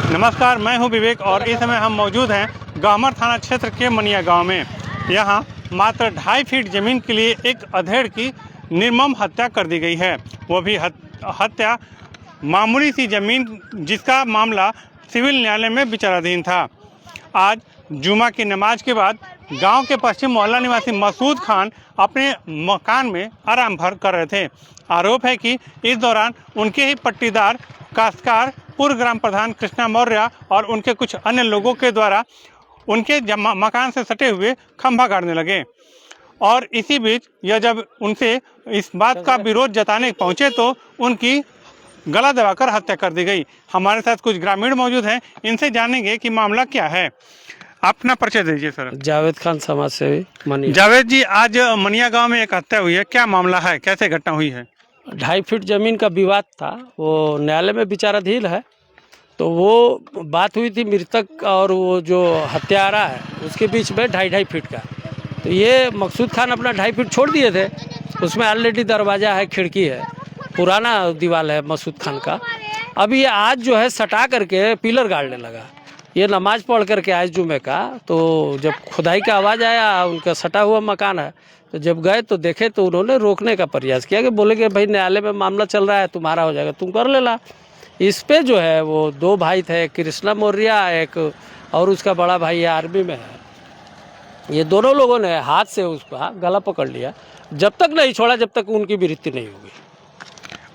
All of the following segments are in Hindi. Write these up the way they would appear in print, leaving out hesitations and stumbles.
नमस्कार, मैं हूं विवेक और इस समय हम मौजूद हैं गामर थाना क्षेत्र के मनिया गांव में। यहां मात्र 2.5 फीट ज़मीन के लिए एक अधेड़ की निर्मम हत्या कर दी गई है। वो भी हत्या मामूली सी ज़मीन, जिसका मामला सिविल न्यायालय में विचाराधीन था। आज जुमा की नमाज के बाद गांव के पश्चिम मोहल्ला निवासी मसूद खान अपने मकान में आराम भर कर रहे थे। आरोप है कि इस दौरान उनके ही पट्टीदार काश्तकार पूर्व ग्राम प्रधान कृष्णा मौर्य और उनके कुछ अन्य लोगों के द्वारा उनके मकान से सटे हुए खंभा गाड़ने लगे। और इसी बीच यह जब उनसे इस बात का विरोध जताने पहुंचे तो उनकी गला दबाकर हत्या कर दी गई। हमारे साथ कुछ ग्रामीण मौजूद हैं, इनसे जानेंगे कि मामला क्या है। अपना परिचय दीजिए सर। जावेद खान, समाज सेवी, मनिया। जावेद जी, आज मनिया गांव में एक हत्या हुई है, क्या मामला है, कैसे घटना हुई है? 2.5 फीट जमीन का विवाद था, वो न्यायालय में विचाराधीन है। तो वो बात हुई थी मृतक और वो जो हत्यारा है उसके बीच में 2.5 फीट का। तो ये मकसूद खान अपना 2.5 फीट छोड़ दिए थे। उसमें ऑलरेडी दरवाज़ा है, खिड़की है, पुराना दीवार है मकसूद खान का। अब ये आज जो है सटा करके पिलर गाड़ने लगा। ये नमाज पढ़ करके आज जुमे का, तो जब खुदाई का आवाज़ आया, उनका सटा हुआ मकान है, तो जब गए तो देखे तो उन्होंने रोकने का प्रयास किया कि बोले कि भाई न्यायालय में मामला चल रहा है, तुम्हारा हो जाएगा, तुम कर लेला। इस पे जो है वो 2 भाई थे, कृष्णा मौर्य एक और उसका बड़ा भाई आर्मी में है। ये दोनों लोगों ने हाथ से उसका गला पकड़ लिया, जब तक नहीं छोड़ा जब तक उनकी मृत्यु नहीं होगी।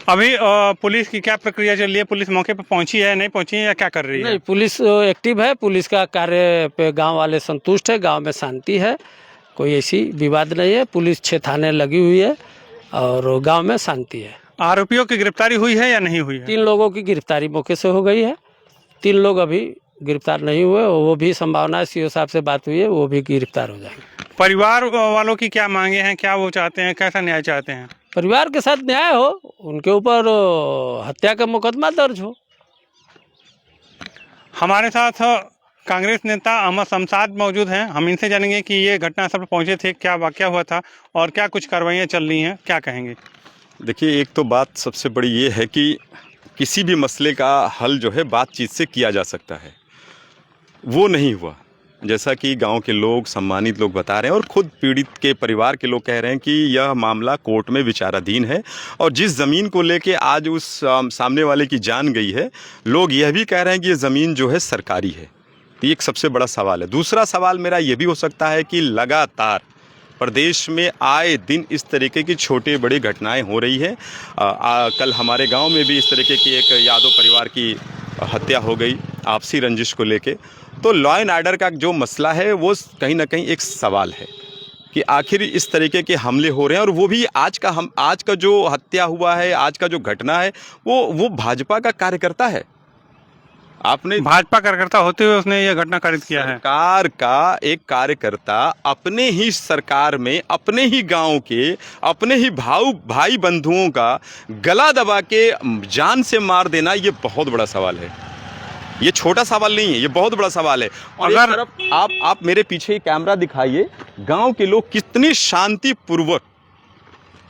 अभी पुलिस की क्या प्रक्रिया चल रही है? पुलिस मौके पर पहुंची है, नहीं पहुंची है, या क्या कर रही है? नहीं, पुलिस एक्टिव है। पुलिस का कार्य पे गांव वाले संतुष्ट है, गांव में शांति है, कोई ऐसी विवाद नहीं है। पुलिस 6 थाने लगी हुई है और गांव में शांति है। आरोपियों की गिरफ्तारी हुई है या नहीं हुई है? 3 लोगों की गिरफ्तारी मौके से हो गई है। 3 लोग अभी गिरफ्तार नहीं हुए, वो भी संभावना सीओ साहब से बात हुई है, वो भी गिरफ्तार हो जाएंगे। परिवार वालों की क्या मांगे हैं, क्या वो चाहते हैं, कैसा न्याय चाहते हैं? परिवार के साथ न्याय हो, उनके ऊपर हत्या का मुकदमा दर्ज हो। हमारे साथ कांग्रेस नेता अहमद शमशाद मौजूद हैं, हम इनसे जानेंगे कि ये घटनास्थल पर पहुंचे थे, क्या वाकया हुआ था और क्या कुछ कार्रवाइयाँ चल रही हैं, क्या कहेंगे? देखिए, एक तो बात सबसे बड़ी ये है कि किसी भी मसले का हल जो है बातचीत से किया जा सकता है, वो नहीं हुआ। जैसा कि गांव के लोग, सम्मानित लोग बता रहे हैं और खुद पीड़ित के परिवार के लोग कह रहे हैं कि यह मामला कोर्ट में विचाराधीन है और जिस ज़मीन को लेके आज उस सामने वाले की जान गई है, लोग यह भी कह रहे हैं कि ये ज़मीन जो है सरकारी है। तो ये एक सबसे बड़ा सवाल है। दूसरा सवाल मेरा ये भी हो सकता है कि लगातार प्रदेश में आए दिन इस तरीके की छोटे बड़ी घटनाएं हो रही हैं। कल हमारे गांव में भी इस तरीके की एक यादव परिवार की हत्या हो गई आपसी रंजिश को लेके। तो लॉ एंड ऑर्डर का जो मसला है वो कहीं ना कहीं एक सवाल है कि आखिर इस तरीके के हमले हो रहे हैं, और वो भी आज का जो हत्या हुआ है, आज का जो घटना है, वो भाजपा का कार्यकर्ता है। आपने भाजपा कार्यकर्ता होते हुए उसने ये घटना कारित किया है। सरकार का एक कार्यकर्ता अपने ही सरकार में, अपने ही गांव के, अपने ही भाई बंधुओं का गला दबा के जान से मार देना, ये बहुत बड़ा सवाल है। ये छोटा सवाल नहीं है, ये बहुत बड़ा सवाल है। और अगर आप मेरे पीछे कैमरा दिखाइए, गांव के लोग कितनी शांतिपूर्वक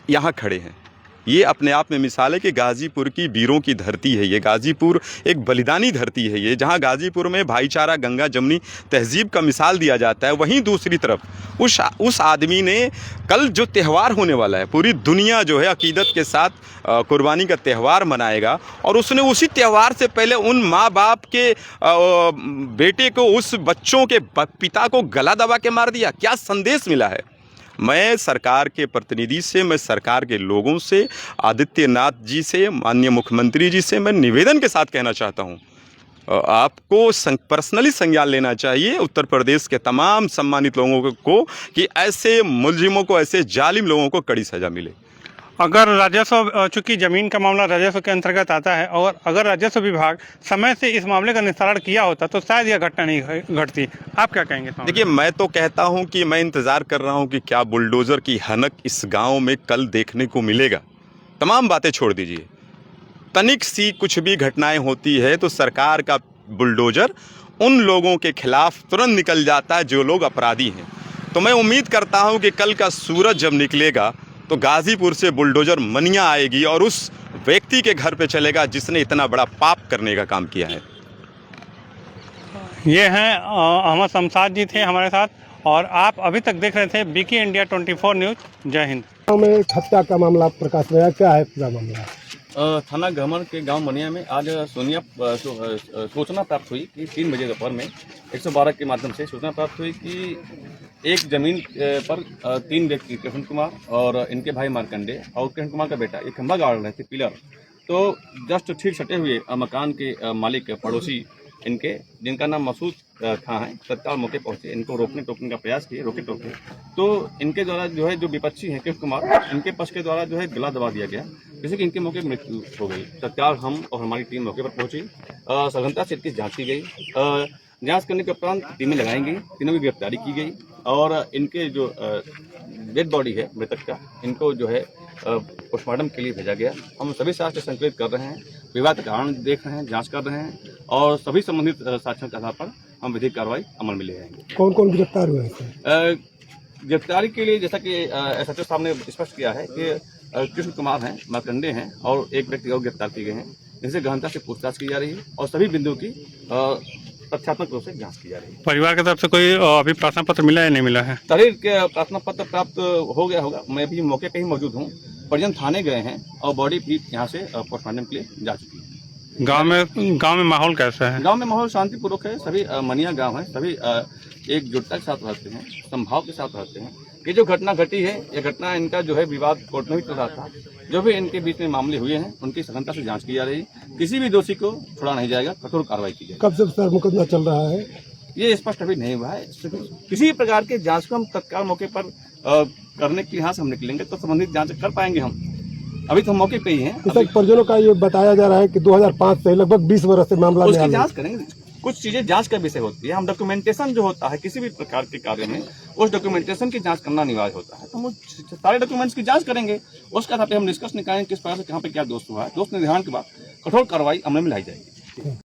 यहाँ खड़े हैं। ये अपने आप में मिसाल है कि गाज़ीपुर की वीरों की धरती है ये। गाज़ीपुर एक बलिदानी धरती है ये, जहाँ गाज़ीपुर में भाईचारा, गंगा जमनी तहजीब का मिसाल दिया जाता है। वहीं दूसरी तरफ उस आदमी ने कल जो त्यौहार होने वाला है, पूरी दुनिया जो है अकीदत के साथ कुर्बानी का त्यौहार मनाएगा, और उसने उसी त्यौहार से पहले उन माँ बाप के बेटे को, उस बच्चों के पिता को गला दबा के मार दिया। क्या संदेश मिला है? मैं सरकार के प्रतिनिधि से, मैं सरकार के लोगों से, आदित्यनाथ जी से, माननीय मुख्यमंत्री जी से मैं निवेदन के साथ कहना चाहता हूं, आपको पर्सनली संज्ञान लेना चाहिए उत्तर प्रदेश के तमाम सम्मानित लोगों को कि ऐसे मुलजिमों को, ऐसे जालिम लोगों को कड़ी सज़ा मिले। अगर राजस्व, चूंकि जमीन का मामला राजस्व के अंतर्गत आता है, और अगर राजस्व विभाग समय से इस मामले का निस्तारण किया होता तो शायद यह घटना नहीं घटती। आप क्या कहेंगे? देखिए, मैं तो कहता हूं कि मैं इंतज़ार कर रहा हूं कि क्या बुलडोज़र की हनक इस गांव में कल देखने को मिलेगा। तमाम बातें छोड़ दीजिए, तनिक सी कुछ भी घटनाएं होती है तो सरकार का बुलडोज़र उन लोगों के खिलाफ तुरंत निकल जाता है जो लोग अपराधी हैं। तो मैं उम्मीद करता हूं कि कल का सूरज जब निकलेगा तो गाज़ीपुर से बुलडोज़र मनिया आएगी और उस व्यक्ति के घर पे चलेगा जिसने इतना बड़ा पाप करने का काम किया है। ये हैं अहमद शमशाद जी थे हमारे साथ, और आप अभी तक देख रहे थे बीके इंडिया 24 न्यूज़। जय हिंद। गाँव में एक हत्या का मामला प्रकाश में आया, क्या है पूरा मामला? थाना गहमर के गांव मनिया में आज सूचना प्राप्त हुई कि 3 बजे दोपहर में 112 के माध्यम से सूचना प्राप्त हुई कि एक जमीन पर 3 व्यक्ति, कृष्ण कुमार और इनके भाई मार्कंडे और कृष्ण कुमार का बेटा, एक खंभा गाड़ रहे थे पिलर। तो जस्ट ठीक सटे हुए मकान के मालिक पड़ोसी इनके, जिनका नाम मसूद खां है, तत्काल मौके पहुंचे, इनको रोकने टोकने का प्रयास किए, रोके टोके। तो इनके द्वारा जो है, जो विपक्षी हैं कृष्ण कुमार, इनके पक्ष के द्वारा जो है गला दबा दिया गया, जिससे कि इनके मौके मृत्यु हो गई। तत्काल हम और हमारी टीम मौके पर पहुंची, सघनता से इनकी जाँच की गई। जांच करने के उपरांत टीमें लगाई गई, तीनों की गिरफ्तारी की गई और इनके जो डेड बॉडी है मृतक का, इनको जो है पोस्टमार्टम के लिए भेजा गया। हम सभी साक्ष्य संकलित कर रहे हैं, विवाद का कारण देख रहे हैं, जांच कर रहे हैं और सभी संबंधित साक्ष्यों के आधार पर हम विधिक कार्रवाई अमल में ले आएंगे। कौन कौन गिरफ्तार हुए हैं? गिरफ्तारी के लिए जैसा कि एसएचओ साहब ने स्पष्ट किया है कि कृष्ण कुमार हैं, मार्कंडे हैं और एक व्यक्ति और गिरफ्तार किए गए हैं, जिनसे गहनता से पूछताछ की जा रही है और सभी बिंदुओं की तथ्यात्मक रूप से जांच की जा रही है। परिवार की तरफ से कोई अभी प्रार्थना पत्र मिला या नहीं मिला है? तहरीर के प्रार्थना पत्र प्राप्त हो गया होगा, मैं भी मौके पे ही मौजूद हूँ। परिजन थाने गए हैं और बॉडी भी यहाँ से पोस्टमार्टम के लिए जा चुकी है। गांव में माहौल कैसा है? गांव में माहौल शांतिपूर्वक है, सभी मनिया गांव है, सभी एकजुटता के साथ रहते हैं, संभाव के साथ रहते हैं। ये जो घटना घटी है, ये घटना इनका जो है विवाद कोर्ट में भी चल रहा था, जो भी इनके बीच में मामले हुए हैं उनकी सघनता से जांच की जा रही है। किसी भी दोषी को छोड़ा नहीं जाएगा, कठोर कार्रवाई की जाएगी। कब से सर मुकदमा चल रहा है? ये स्पष्ट अभी नहीं हुआ है। किसी भी प्रकार के जांच को हम तत्काल मौके पर करने के लिहाज से हम निकलेंगे तो संबंधित जांच कर पाएंगे हम। अभी तो हम मौके पे ही हैं। सर, परिजनों का ये बताया जा रहा है कि 2005 से लगभग 20 वर्ष से मामला उसकी जांच करेंगे। कुछ चीजें जांच का विषय होती है, हम डॉक्यूमेंटेशन जो होता है किसी भी प्रकार के कार्य में, उस डॉक्यूमेंटेशन की जांच करना अनिवार्य होता है। तो हम सारे डॉक्यूमेंट्स की जांच करेंगे, उसके आधार पर हम डिस्कस निकालेंगे किस प्रकार से कहाँ पे क्या दोष हुआ है। दोष निर्धारण के बाद कठोर कार्रवाई अमल में लाई जाएगी।